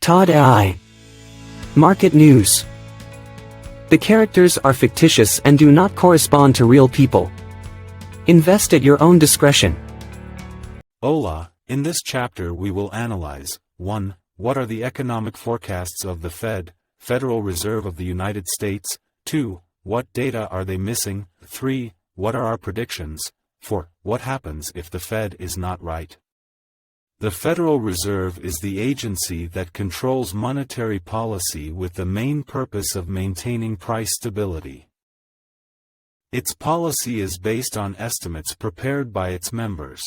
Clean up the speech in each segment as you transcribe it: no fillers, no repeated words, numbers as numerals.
Tod-Ai. Market news. The characters are fictitious and do not correspond to real people. Invest at your own discretion. Hola, in this chapter we will analyze 1. What are the economic forecasts of the Federal Reserve of the United States? 2. What data are they missing? 3. What are our predictions? 4. What happens if the Fed is not right? The Federal Reserve is the agency that controls monetary policy with the main purpose of maintaining price stability. Its policy is based on estimates prepared by its members.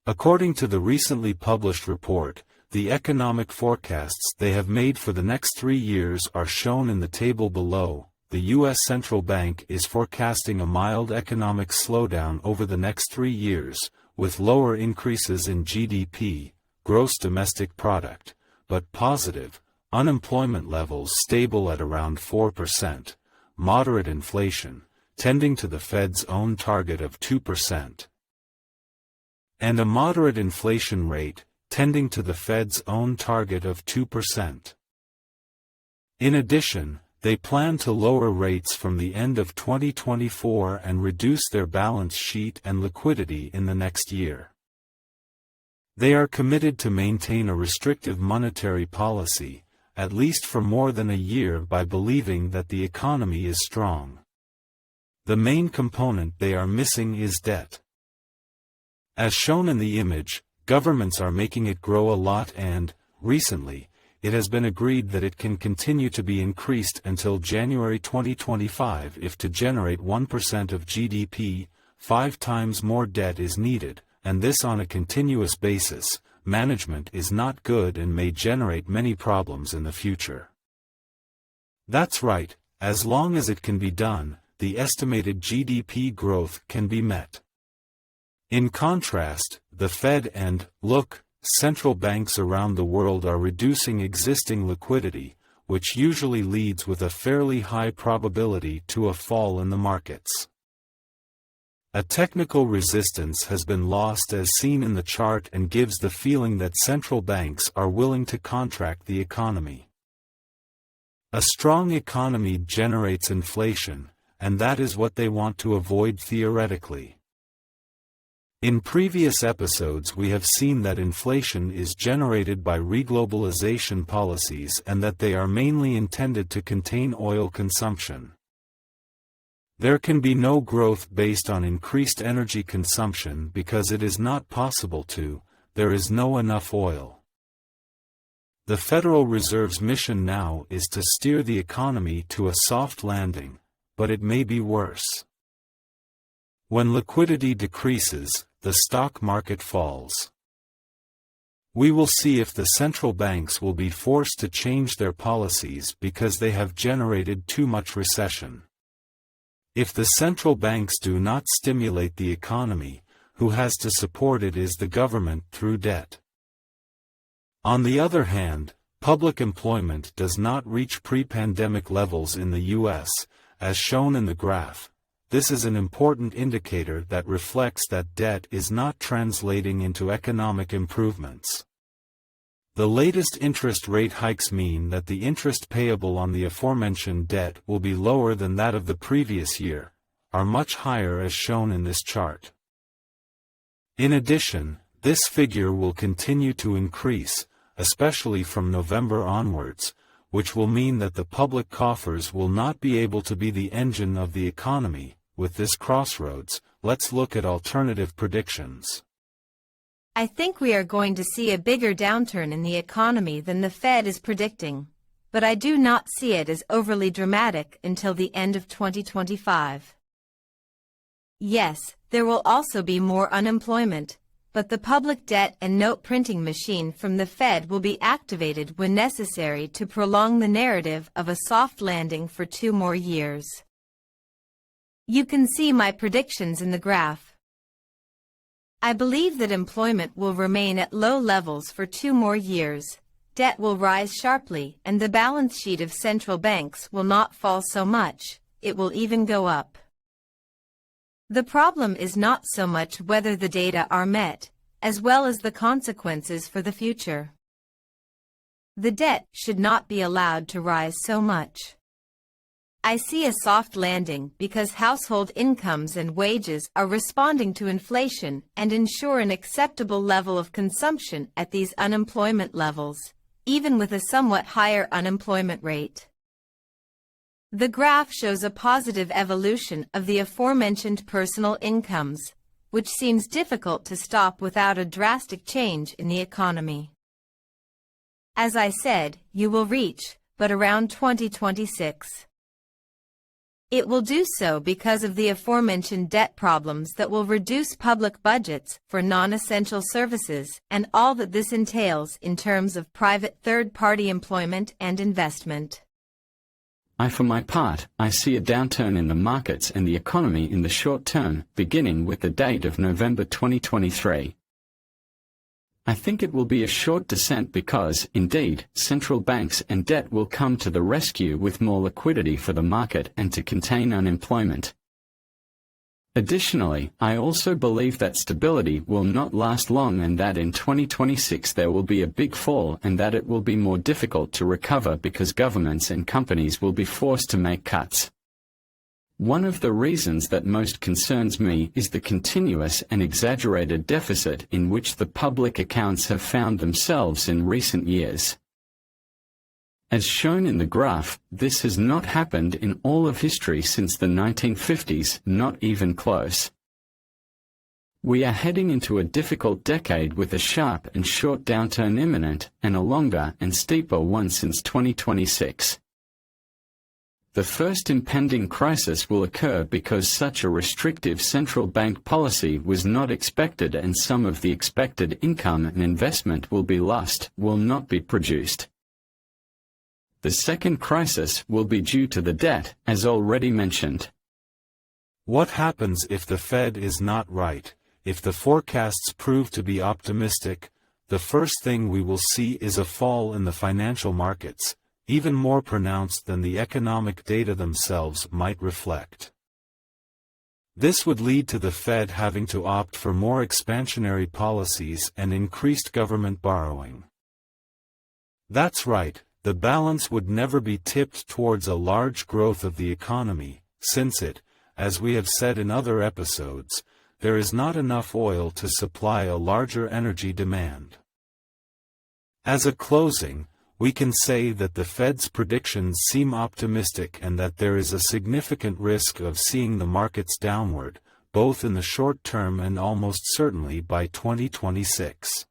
According to the recently published report, the economic forecasts they have made for the next 3 years are shown in the table below. The U.S. Central Bank is forecasting a mild economic slowdown over the next 3 years, with lower increases in GDP, gross domestic product, but positive, unemployment levels stable at around 4%, moderate inflation, tending to the Fed's own target of 2%, and a moderate inflation rate, tending to the Fed's own target of 2%. In addition, they plan to lower rates from the end of 2024 and reduce their balance sheet and liquidity in the next year. They are committed to maintain a restrictive monetary policy, at least for more than a year, by believing that the economy is strong. The main component they are missing is debt. As shown in the image, governments are making it grow a lot and, recently, it has been agreed that it can continue to be increased until January 2025 if to generate 1% of GDP, 5 times more debt is needed, and this on a continuous basis. Management is not good and may generate many problems in the future. That's right, as long as it can be done, the estimated GDP growth can be met. In contrast, the Fed and, central banks around the world are reducing existing liquidity, which usually leads with a fairly high probability to a fall in the markets. A technical resistance has been lost as seen in the chart and gives the feeling that central banks are willing to contract the economy. A strong economy generates inflation, and that is what they want to avoid theoretically. In previous episodes we have seen that inflation is generated by reglobalization policies and that they are mainly intended to contain oil consumption. There can be no growth based on increased energy consumption because it is not possible to, there is no enough oil. The Federal Reserve's mission now is to steer the economy to a soft landing, but it may be worse. When liquidity decreases, the stock market falls. We will see if the central banks will be forced to change their policies because they have generated too much recession. If the central banks do not stimulate the economy, who has to support it is the government through debt. On the other hand, public employment does not reach pre-pandemic levels in the U.S., as shown in the graph. This is an important indicator that reflects that debt is not translating into economic improvements. The latest interest rate hikes mean that the interest payable on the aforementioned debt will be lower than that of the previous year, are much higher as shown in this chart. In addition, this figure will continue to increase, especially from November onwards, which will mean that the public coffers will not be able to be the engine of the economy. With this crossroads, let's look at alternative predictions. I think we are going to see a bigger downturn in the economy than the Fed is predicting, but I do not see it as overly dramatic until the end of 2025. Yes, there will also be more unemployment, but the public debt and note printing machine from the Fed will be activated when necessary to prolong the narrative of a soft landing for 2 more years. You can see my predictions in the graph. I believe that employment will remain at low levels for 2 more years, debt will rise sharply, and the balance sheet of central banks will not fall so much, it will even go up. The problem is not so much whether the data are met, as well as the consequences for the future. The debt should not be allowed to rise so much. I see a soft landing because household incomes and wages are responding to inflation and ensure an acceptable level of consumption at these unemployment levels, even with a somewhat higher unemployment rate. The graph shows a positive evolution of the aforementioned personal incomes, which seems difficult to stop without a drastic change in the economy. As I said, you will reach, but around 2026. It will do so because of the aforementioned debt problems that will reduce public budgets for non-essential services and all that this entails in terms of private third-party employment and investment. For my part, I see a downturn in the markets and the economy in the short term, beginning with the date of November 2023. I think it will be a short descent because, indeed, central banks and debt will come to the rescue with more liquidity for the market and to contain unemployment. Additionally, I also believe that stability will not last long and that in 2026 there will be a big fall and that it will be more difficult to recover because governments and companies will be forced to make cuts. One of the reasons that most concerns me is the continuous and exaggerated deficit in which the public accounts have found themselves in recent years. As shown in the graph, this has not happened in all of history since the 1950s, not even close. We are heading into a difficult decade with a sharp and short downturn imminent, and a longer and steeper one since 2026. The first impending crisis will occur because such a restrictive central bank policy was not expected and some of the expected income and investment will be lost, will not be produced. The second crisis will be due to the debt, as already mentioned. What happens if the Fed is not right? If the forecasts prove to be optimistic, the first thing we will see is a fall in the financial markets, even more pronounced than the economic data themselves might reflect. This would lead to the Fed having to opt for more expansionary policies and increased government borrowing. That's right, the balance would never be tipped towards a large growth of the economy, since it, as we have said in other episodes, there is not enough oil to supply a larger energy demand. As a closing, we can say that the Fed's predictions seem optimistic and that there is a significant risk of seeing the markets downward, both in the short term and almost certainly by 2026.